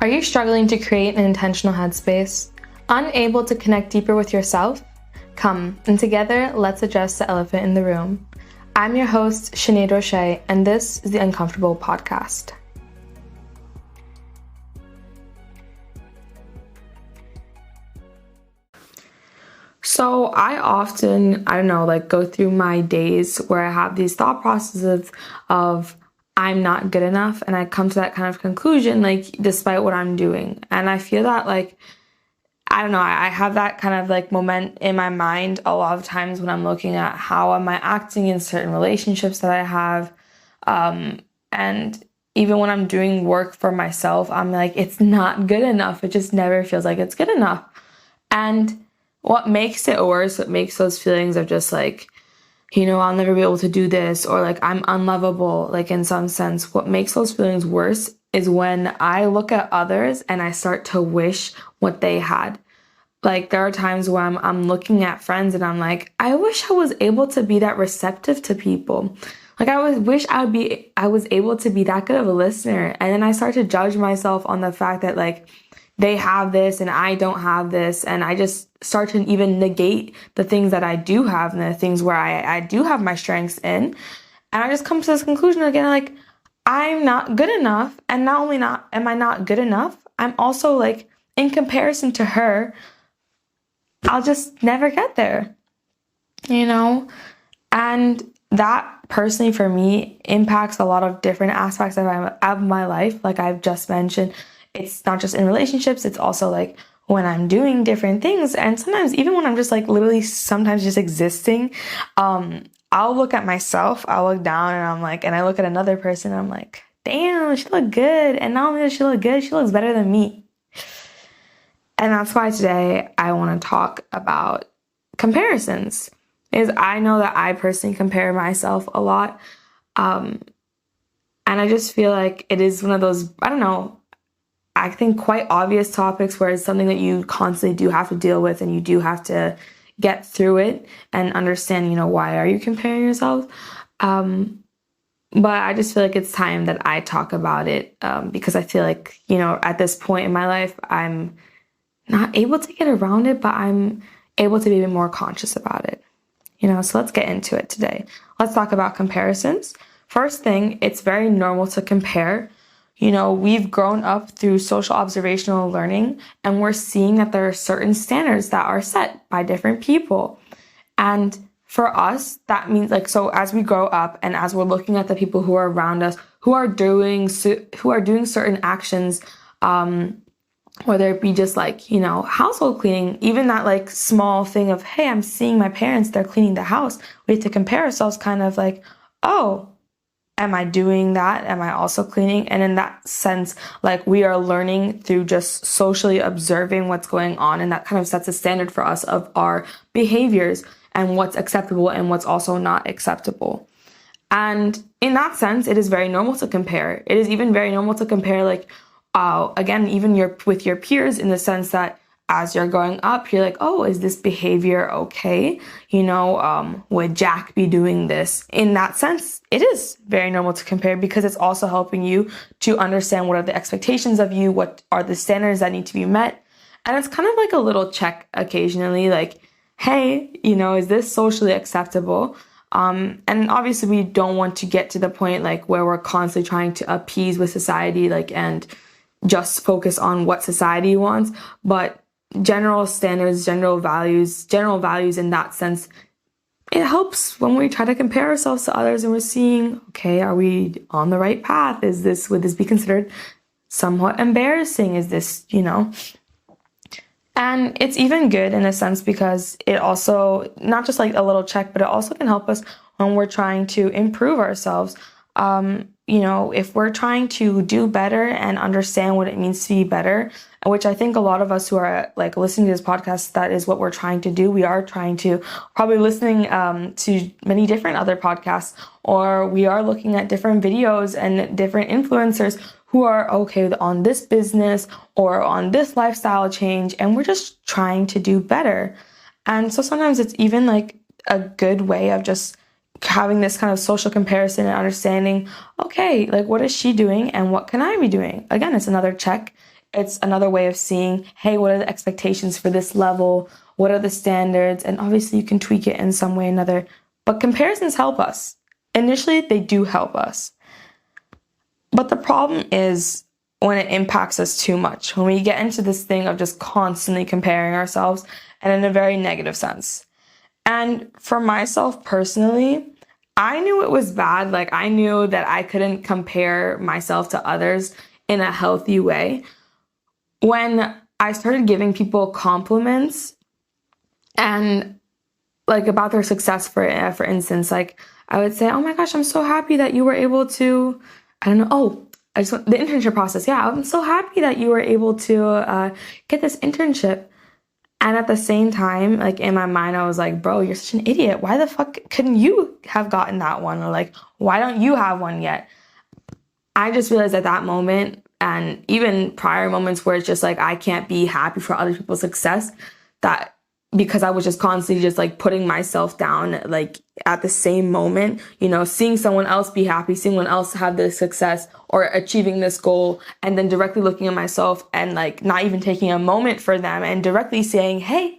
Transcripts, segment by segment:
Are you struggling to create an intentional headspace? Unable to connect deeper with yourself? Come, and together, let's address the elephant in the room. I'm your host, Sinead Roche, and this is the Uncomfortable Podcast. So I often, go through my days where I have these thought processes of I'm not good enough, and I come to that kind of conclusion, despite what I'm doing. And I feel that, I have that kind of moment in my mind a lot of times when I'm looking at how am I acting in certain relationships that I have. And even when I'm doing work for myself, I'm like, it's not good enough. It just never feels like it's good enough. And what makes it worse, what makes those feelings of just I'll never be able to do this, or I'm unlovable, in some sense, what makes those feelings worse is when I look at others and I start to wish what they had. There are times where I'm looking at friends and I'm like, I wish I was able to be that receptive to people. I wish I was able to be that good of a listener. And then I start to judge myself on the fact that they have this and I don't have this. And I just start to even negate the things that I do have and the things where I do have my strengths in. And I just come to this conclusion again, I'm not good enough. And not only am I not good enough, I'm also in comparison to her, I'll just never get there, And that personally for me impacts a lot of different aspects of my life. Like I've just mentioned, it's not just in relationships, it's also when I'm doing different things. And sometimes even when I'm just literally sometimes just existing, I'll look at myself, I'll look down and I look at another person and I'm like, damn, she look good. And not only does she look good, she looks better than me. And that's why today I want to talk about comparisons. Is I know that I personally compare myself a lot. And I just feel like it is one of those, I think quite obvious topics where it's something that you constantly do have to deal with and you do have to get through it and understand, why are you comparing yourself? But I just feel like it's time that I talk about it because I feel like, at this point in my life, I'm not able to get around it, but I'm able to be more conscious about it. So let's get into it today. Let's talk about comparisons. First thing, it's very normal to compare. We've grown up through social observational learning, and we're seeing that there are certain standards that are set by different people. And for us, that means so as we grow up and as we're looking at the people who are around us, who are doing certain actions, whether it be just household cleaning, even that small thing of, hey, I'm seeing my parents, they're cleaning the house. We have to compare ourselves kind of oh, am I doing that? Am I also cleaning? And in that sense, we are learning through just socially observing what's going on. And that kind of sets a standard for us of our behaviors and what's acceptable and what's also not acceptable. And in that sense, it is very normal to compare. It is even very normal to compare, again, even with your peers, in the sense that as you're growing up, you're like, oh, is this behavior okay? Would Jack be doing this? In that sense, it is very normal to compare because it's also helping you to understand what are the expectations of you, what are the standards that need to be met. And it's kind of a little check occasionally, hey, is this socially acceptable? And obviously we don't want to get to the point where we're constantly trying to appease with society, and just focus on what society wants, but general standards, general values in that sense, it helps when we try to compare ourselves to others and we're seeing, okay, are we on the right path? Would this be considered somewhat embarrassing? Is this, And it's even good in a sense because it also, not just a little check, but it also can help us when we're trying to improve ourselves. If we're trying to do better and understand what it means to be better, which I think a lot of us who are listening to this podcast, that is what we're trying to do. We are trying to probably listening to many different other podcasts, or we are looking at different videos and different influencers who are okay on this business or on this lifestyle change, and we're just trying to do better. And so sometimes it's even a good way of just having this kind of social comparison and understanding, okay, what is she doing and what can I be doing? Again, it's another check it's another way of seeing, hey, what are the expectations for this level? What are the standards? And obviously you can tweak it in some way or another, but comparisons help us. Initially, they do help us. But the problem is when it impacts us too much, when we get into this thing of just constantly comparing ourselves and in a very negative sense. And for myself personally, I knew it was bad. Like, I knew that I couldn't compare myself to others in a healthy way. When I started giving people compliments and like about their success, for instance, like I would say, oh my gosh, I'm so happy that you were able to, I don't know, the internship process. Yeah, I'm so happy that you were able to get this internship. And at the same time, like in my mind, I was like, bro, you're such an idiot. Why the fuck couldn't you have gotten that one? Or like, why don't you have one yet? I just realized at that moment, and even prior moments where it's just like, I can't be happy for other people's success, that because I was just constantly just like putting myself down, like at the same moment, you know, seeing someone else be happy, seeing someone else have this success or achieving this goal, and then directly looking at myself and like not even taking a moment for them and directly saying, hey,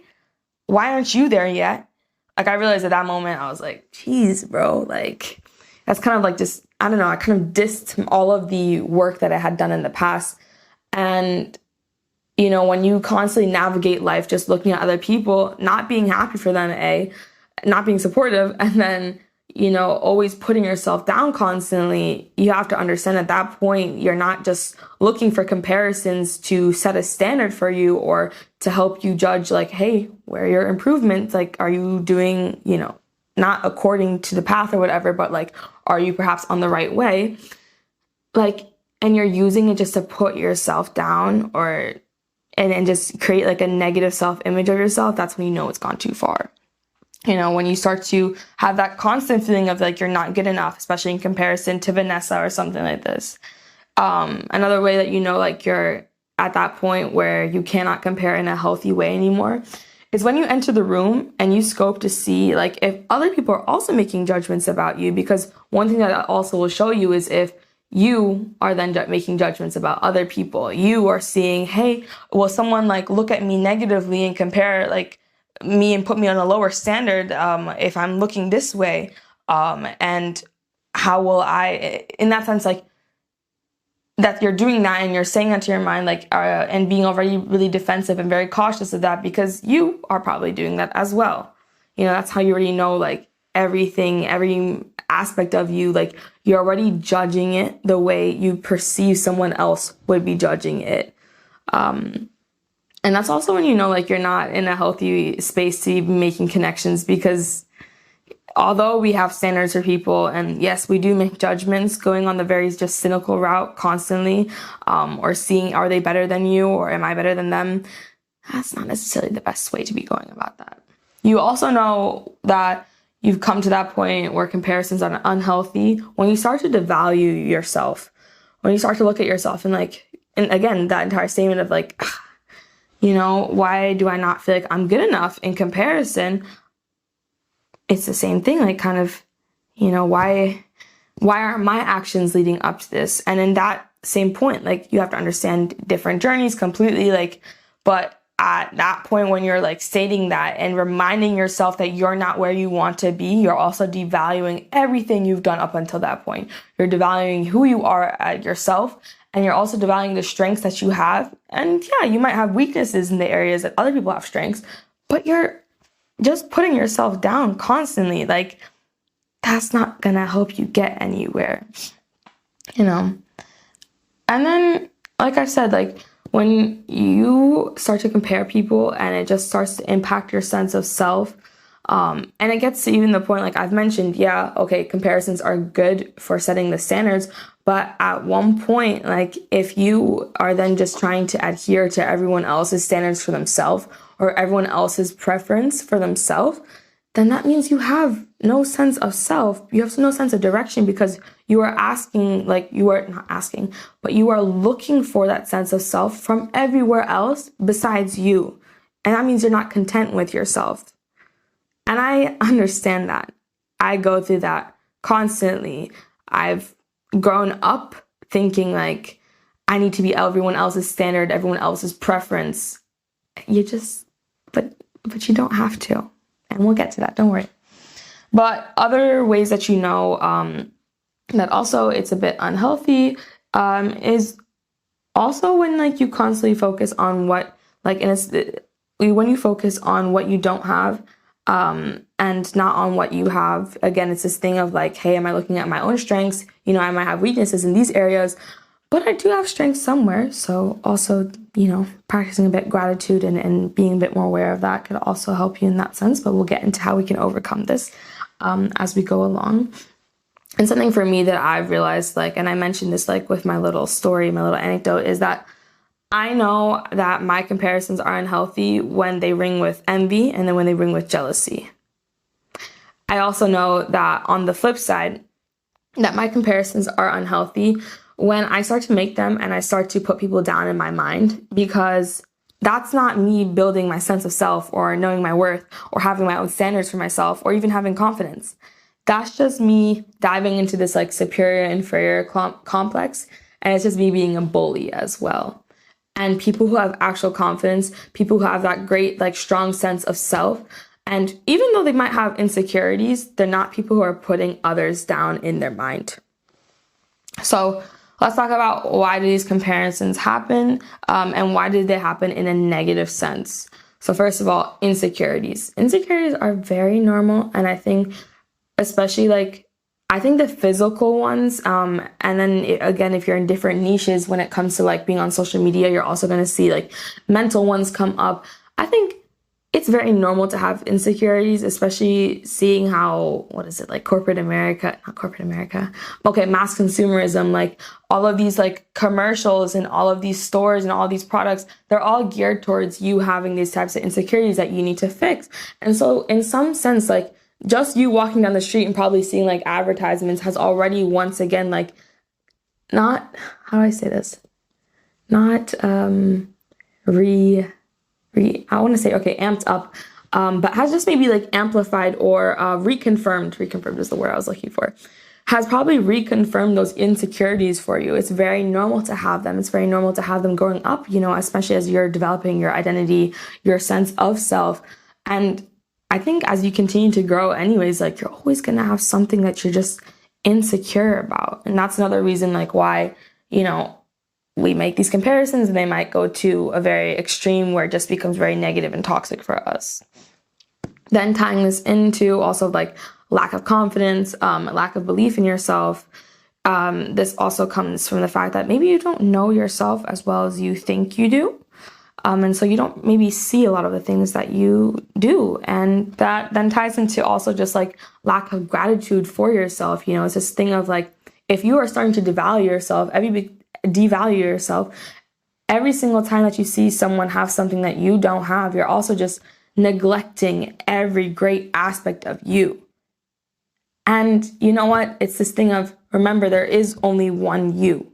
why aren't you there yet? Like, I realized at that moment, I was like, geez, bro, like that's kind of like just, I don't know, I kind of dissed all of the work that I had done in the past. And you know, when you constantly navigate life just looking at other people, not being happy for them, not being supportive, and then, you know, always putting yourself down constantly, you have to understand at that point, you're not just looking for comparisons to set a standard for you or to help you judge like, hey, where are your improvements? Like, are you doing, you know, not according to the path or whatever, but like, are you perhaps on the right way? Like, and you're using it just to put yourself down and just create like a negative self-image of yourself, that's when you know it's gone too far. You know, when you start to have that constant feeling of like you're not good enough, especially in comparison to Vanessa or something like this. Another way that you know like you're at that point where you cannot compare in a healthy way anymore is when you enter the room and you scope to see like if other people are also making judgments about you, because one thing that also will show you is if you are then making judgments about other people. You are seeing, hey, will someone like look at me negatively and compare like me and put me on a lower standard if I'm looking this way? And how will I, in that sense, like that you're doing that and you're saying that to your mind, like, and being already really defensive and very cautious of that because you are probably doing that as well. You know, that's how you already know like everything, every aspect of you, like you're already judging it the way you perceive someone else would be judging it. And that's also when you know like you're not in a healthy space to be making connections, because although we have standards for people, and yes, we do make judgments going on the very just cynical route constantly, or seeing are they better than you or am I better than them, that's not necessarily the best way to be going about that. You also know that you've come to that point where comparisons are unhealthy when you start to devalue yourself, when you start to look at yourself and like, and again, that entire statement of like, you know, why do I not feel like I'm good enough in comparison? It's the same thing, like kind of, you know, why aren't my actions leading up to this? And in that same point, like you have to understand different journeys completely, like, but at that point when you're like stating that and reminding yourself that you're not where you want to be, you're also devaluing everything you've done up until that point. You're devaluing who you are at yourself, and you're also devaluing the strengths that you have. And yeah, you might have weaknesses in the areas that other people have strengths, but you're just putting yourself down constantly. Like, that's not gonna help you get anywhere, you know? And then, like I said, like, when you start to compare people and it just starts to impact your sense of self, and it gets to even the point, like I've mentioned, yeah, okay, comparisons are good for setting the standards, but at one point, like if you are then just trying to adhere to everyone else's standards for themselves or everyone else's preference for themselves, then that means you have no sense of self. You have no sense of direction, because you are asking, like you are not asking, but you are looking for that sense of self from everywhere else besides you. And that means you're not content with yourself. And I understand that. I go through that constantly. I've grown up thinking like I need to be everyone else's standard, everyone else's preference. But you don't have to. And we'll get to that, don't worry. But other ways that that also it's a bit unhealthy is also when like you constantly focus on what, like, and it's when you focus on what you don't have and not on what you have. Again, it's this thing of like, hey, am I looking at my own strengths? I might have weaknesses in these areas, but I do have strengths somewhere. So also, practicing a bit gratitude and being a bit more aware of that could also help you in that sense. But we'll get into how we can overcome this as we go along. And something for me that I've realized, like, and I mentioned this like with my little story, my little anecdote, is that I know that my comparisons are unhealthy when they ring with envy and then when they ring with jealousy. I also know that on the flip side, that my comparisons are unhealthy when I start to make them and I start to put people down in my mind, because that's not me building my sense of self or knowing my worth or having my own standards for myself or even having confidence. That's just me diving into this like superior inferior complex, and it's just me being a bully as well. And people who have actual confidence, people who have that great like strong sense of self, and even though they might have insecurities, they're not people who are putting others down in their mind. So let's talk about why do these comparisons happen and why did they happen in a negative sense. So first of all, insecurities. Insecurities are very normal, and I think especially like, I think the physical ones, and then again, if you're in different niches when it comes to like being on social media, you're also going to see like mental ones come up. I think it's very normal to have insecurities, especially seeing how, mass consumerism, like all of these like commercials and all of these stores and all these products, they're all geared towards you having these types of insecurities that you need to fix. And so in some sense, like, just you walking down the street and probably seeing like advertisements has already once again, like, not, how do I say this? Not I want to say, amped up, but has just maybe like amplified or reconfirmed is the word I was looking for, has probably reconfirmed those insecurities for you. It's very normal to have them. It's very normal to have them growing up, especially as you're developing your identity, your sense of self. And I think as you continue to grow anyways, like you're always going to have something that you're just insecure about. And that's another reason like why, we make these comparisons and they might go to a very extreme where it just becomes very negative and toxic for us. Then tying this into also like lack of confidence, lack of belief in yourself. This also comes from the fact that maybe you don't know yourself as well as you think you do. And so you don't maybe see a lot of the things that you do. And that then ties into also just like lack of gratitude for yourself. It's this thing of like, if you are starting to devalue yourself, every single time that you see someone have something that you don't have, you're also just neglecting every great aspect of you. And you know what? It's this thing of, remember, there is only one you.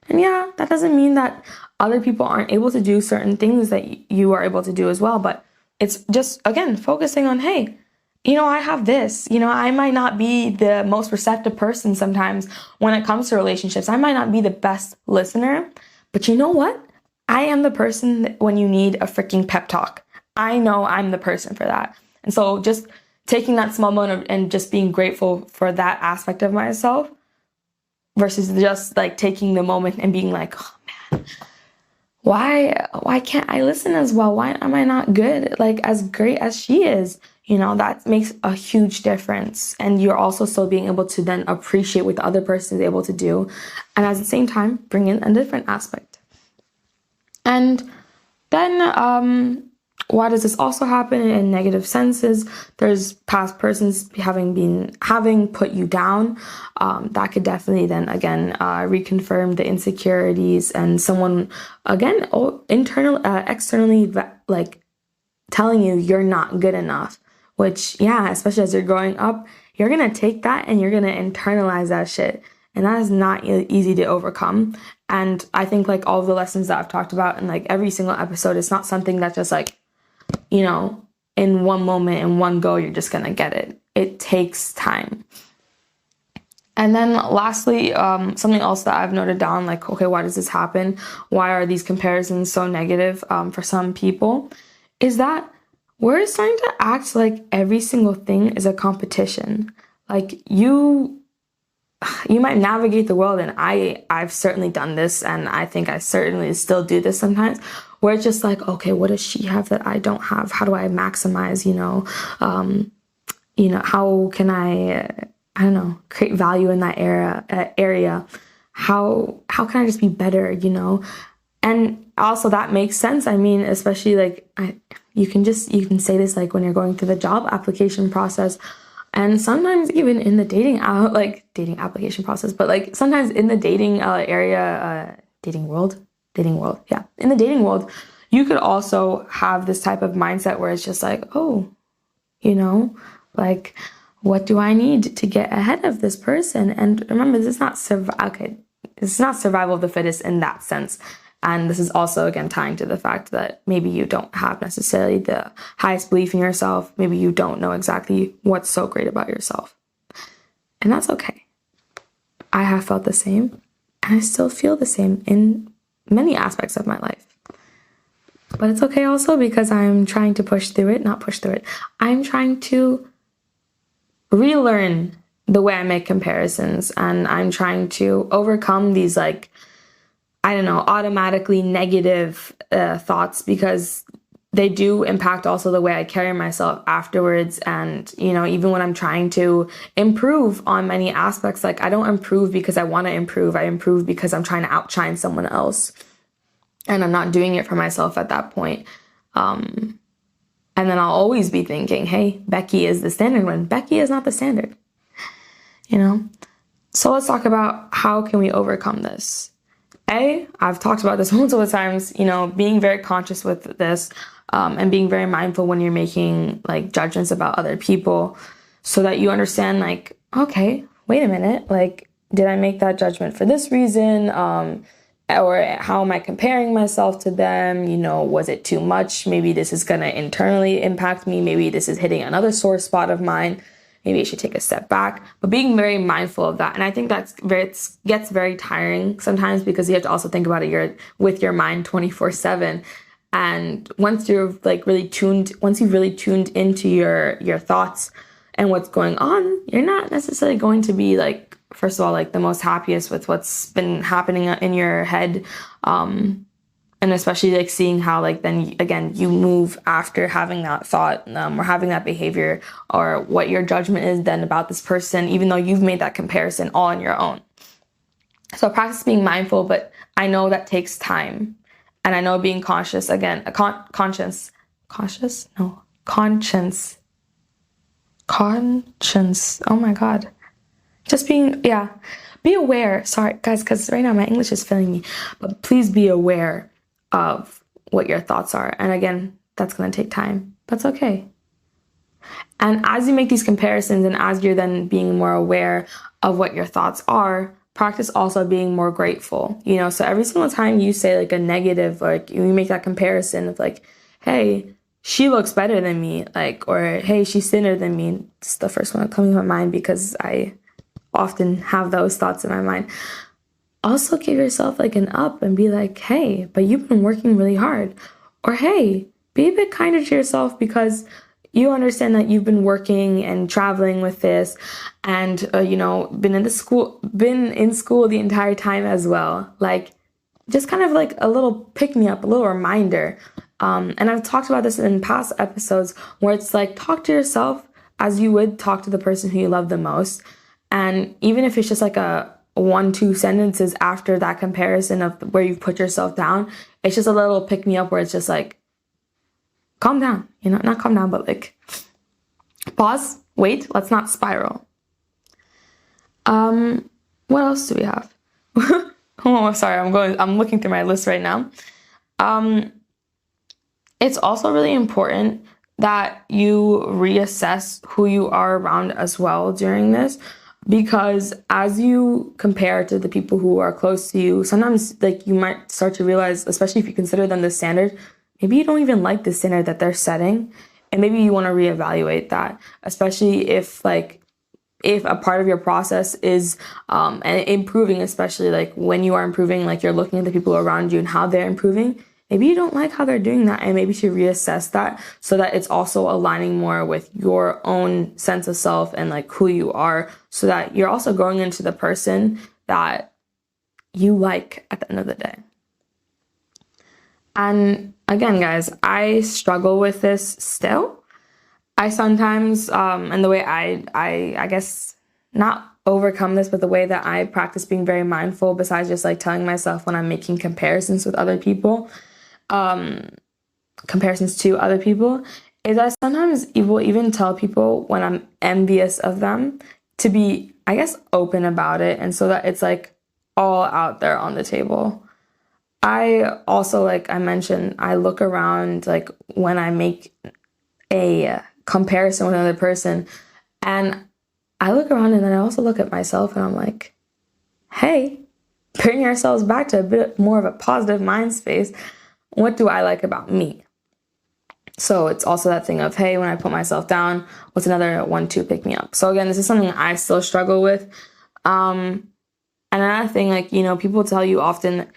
And yeah, that doesn't mean that other people aren't able to do certain things that you are able to do as well. But it's just, again, focusing on, hey, I have this. I might not be the most receptive person sometimes when it comes to relationships. I might not be the best listener. But you know what? I am the person that when you need a freaking pep talk. I know I'm the person for that. And so just taking that small moment and just being grateful for that aspect of myself versus just like taking the moment and being like, oh man, why can't I listen as well? Why am I not good? Like as great as she is, that makes a huge difference. And you're also still being able to then appreciate what the other person is able to do. And at the same time, bring in a different aspect. And then, why does this also happen in negative senses? There's past persons having put you down. That could definitely then again reconfirm the insecurities, and someone again externally like telling you you're not good enough. Which especially as you're growing up, you're gonna take that and you're gonna internalize that shit, and that is not easy to overcome. And I think like all of the lessons that I've talked about in like every single episode, it's not something that just like, in one moment, in one go, you're just going to get it. It takes time. And then lastly, something else that I've noted down, like, okay, why does this happen? Why are these comparisons so negative for some people? Is that we're starting to act like every single thing is a competition. Like you might navigate the world, and I've certainly done this, and I think I certainly still do this sometimes, where it's just like, okay, what does she have that I don't have? How do I maximize, how can I don't know, create value in that area? How can I just be better, And also that makes sense. I mean, especially like you can say this like when you're going through the job application process, and sometimes even in the dating application process, but like sometimes in the dating dating world, yeah, in the dating world, you could also have this type of mindset where it's just like, oh, like, what do I need to get ahead of this person? And remember, this is not survival of the fittest in that sense. And this is also, again, tying to the fact that maybe you don't have necessarily the highest belief in yourself. Maybe you don't know exactly what's so great about yourself. And that's okay. I have felt the same, and I still feel the same in many aspects of my life. But it's okay also, because I'm trying to I'm trying to relearn the way I make comparisons, and I'm trying to overcome these automatically negative thoughts, because they do impact also the way I carry myself afterwards. And, even when I'm trying to improve on many aspects, like I don't improve because I want to improve. I improve because I'm trying to outshine someone else. And I'm not doing it for myself at that point. And then I'll always be thinking, hey, Becky is the standard, when Becky is not the standard, So let's talk about how can we overcome this. I've talked about this multiple times, being very conscious with this, and being very mindful when you're making like judgments about other people, so that you understand like, okay, wait a minute, like, did I make that judgment for this reason? Or how am I comparing myself to them? Was it too much? Maybe this is going to internally impact me. Maybe this is hitting another sore spot of mine. Maybe I should take a step back, but being very mindful of that. And I think it gets very tiring sometimes, because you have to also think about it with your mind 24/7. And once you've really tuned into your thoughts and what's going on, you're not necessarily going to be like, first of all, like the most happiest with what's been happening in your head. And especially like seeing how then again, you move after having that thought, or having that behavior, or what your judgment is then about this person, even though you've made that comparison all on your own. So practice being mindful, but I know that takes time. And I know being conscious, again, conscience. Oh my God. Just be aware. Sorry, guys, because right now my English is failing me. But please be aware of what your thoughts are. And again, that's going to take time. That's okay. And as you make these comparisons, and as you're then being more aware of what your thoughts are, practice also being more grateful. So every single time you say like a negative, like you make that comparison of like, hey, she looks better than me, or hey, she's thinner than me. It's the first one coming to my mind, because I often have those thoughts in my mind. Also give yourself like an up and be like, hey, but you've been working really hard. Or hey, be a bit kinder to yourself, because you understand that you've been working and traveling with this, and been in school the entire time as well. Like, just kind of like a little pick me up, a little reminder. And I've talked about this in past episodes, where it's like, talk to yourself as you would talk to the person who you love the most. And even if it's just like a 1-2 sentences after that comparison of where you've put yourself down, it's just a little pick me up, where it's just like, calm down, not calm down, but like pause, wait, let's not spiral. What else do we have? Oh, sorry, I'm looking through my list right now. It's also really important that you reassess who you are around as well during this, because as you compare to the people who are close to you, sometimes like you might start to realize, especially if you consider them the standard, maybe you don't even like the standard that they're setting, and maybe you want to reevaluate that, especially if like if a part of your process is and improving, especially like when you are improving, like you're looking at the people around you and how they're improving, maybe you don't like how they're doing that, and maybe you should reassess that so that it's also aligning more with your own sense of self and like who you are, so that you're also growing into the person that you like at the end of the day. And again, guys, I struggle with this still. I sometimes, and the way I guess not overcome this, but the way that I practice being very mindful, besides just like telling myself when I'm making comparisons with other people, comparisons to other people, is I sometimes will even tell people when I'm envious of them to be, I guess, open about it. And so that it's like all out there on the table. I also, like I mentioned, I look around like when I make a comparison with another person, and I look around and then I also look at myself and I'm like, hey, bring yourselves back to a bit more of a positive mind space. What do I like about me? So it's also that thing of, hey, when I put myself down, what's another one to pick me up? So again, this is something I still struggle with. And another thing, like, people tell you often,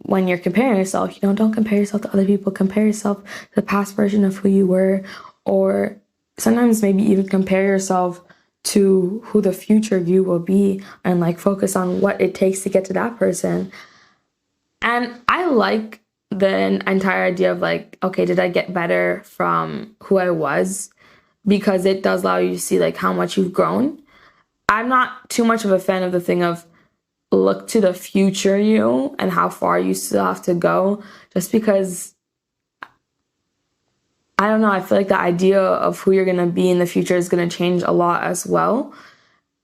when you're comparing yourself, don't compare yourself to other people, compare yourself to the past version of who you were, or sometimes maybe even compare yourself to who the future you will be, and like focus on what it takes to get to that person. And I like the entire idea of like, okay, did I get better from who I was? Because it does allow you to see like how much you've grown. I'm not too much of a fan of the thing of look to the future you and how far you still have to go, just because I don't know, I feel like the idea of who you're going to be in the future is going to change a lot as well.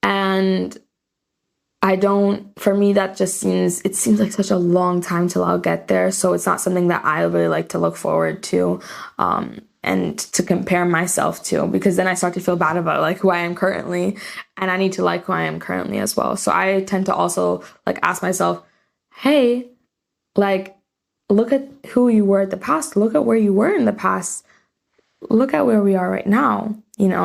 And for me, that just seems like such a long time till I'll get there. So it's not something that I really like to look forward to, and to compare myself to, because then I start to feel bad about like who I am currently, and I need to like who I am currently as well. So I tend to also like ask myself, hey, like, look at who you were at the past, look at where you were in the past, look at where we are right now,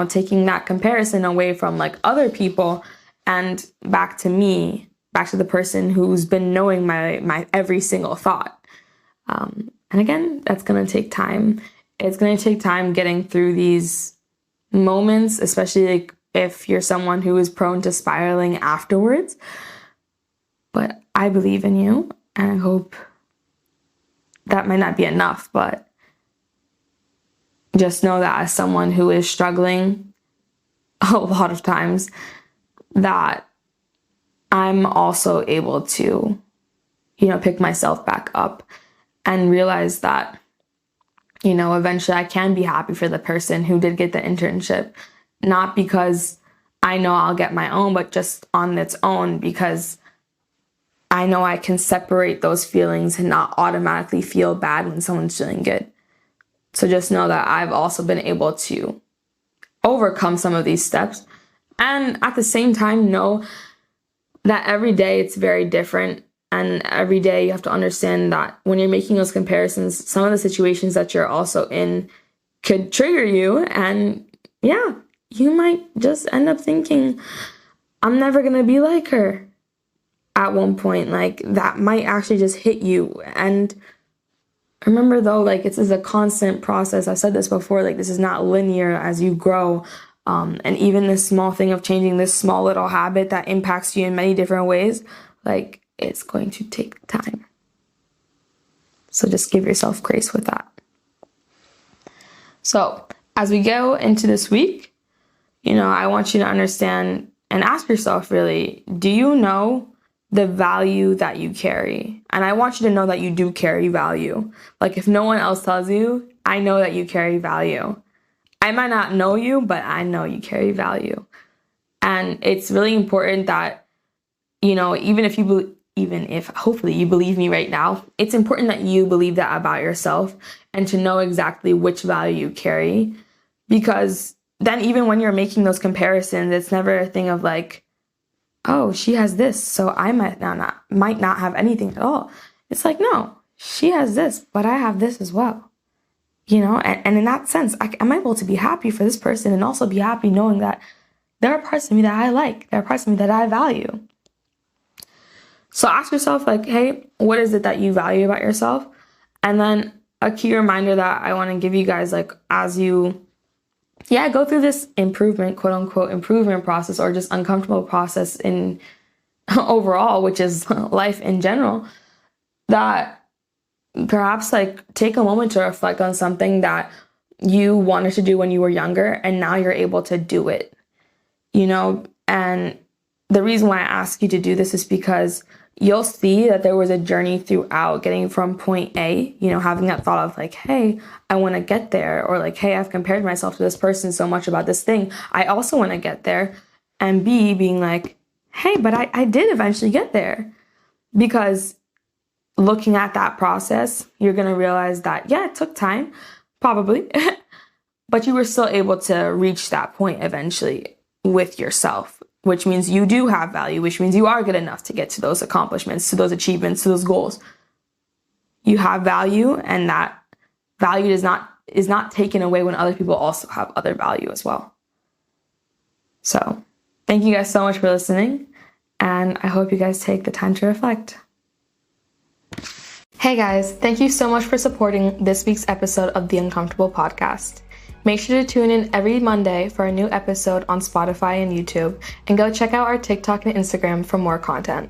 taking that comparison away from like other people and back to me, back to the person who's been knowing my every single thought. And again, that's going to take time. It's going to take time getting through these moments, especially like if you're someone who is prone to spiraling afterwards. But I believe in you, and I hope that might not be enough, but just know that as someone who is struggling a lot of times, that I'm also able to, pick myself back up and realize that, eventually I can be happy for the person who did get the internship, not because I know I'll get my own, but just on its own, because I know I can separate those feelings and not automatically feel bad when someone's feeling good. So just know that I've also been able to overcome some of these steps. And at the same time, know that every day it's very different. And every day you have to understand that when you're making those comparisons, some of the situations that you're also in could trigger you. And yeah, you might just end up thinking, I'm never going to be like her at one point. Like that might actually just hit you. And remember though, like this is a constant process. I've said this before, like this is not linear as you grow. And even this small thing of changing this small little habit that impacts you in many different ways, like it's going to take time. So just give yourself grace with that. So as we go into this week, I want you to understand and ask yourself really, do you know the value that you carry? And I want you to know that you do carry value. Like if no one else tells you, I know that you carry value. I might not know you, but I know you carry value. And it's really important that, even if hopefully you believe me right now, it's important that you believe that about yourself and to know exactly which value you carry. Because then even when you're making those comparisons, it's never a thing of like, oh, she has this, so I might not have anything at all. It's like, no, she has this, but I have this as well. And in that sense, I'm able to be happy for this person and also be happy knowing that, there are parts of me that I like. There are parts of me that I value. So ask yourself, like, hey, what is it that you value about yourself? And then a key reminder that I want to give you guys, like, as you, go through this improvement, quote unquote, improvement process, or just uncomfortable process in overall, which is life in general, that perhaps, like, take a moment to reflect on something that you wanted to do when you were younger and now you're able to do it, and the reason why I ask you to do this is because you'll see that there was a journey throughout getting from point A, having that thought of like, hey, I want to get there, or like, hey, I've compared myself to this person so much about this thing, I also want to get there. And B, being like, hey, but I did eventually get there. Because looking at that process, you're going to realize that, it took time, probably, but you were still able to reach that point eventually with yourself, which means you do have value, which means you are good enough to get to those accomplishments, to those achievements, to those goals. You have value, and that value is not taken away when other people also have other value as well. So thank you guys so much for listening, and I hope you guys take the time to reflect. Hey guys, thank you so much for supporting this week's episode of the Uncomfortable Podcast. Make sure to tune in every Monday for a new episode on Spotify and YouTube, and go check out our TikTok and Instagram for more content.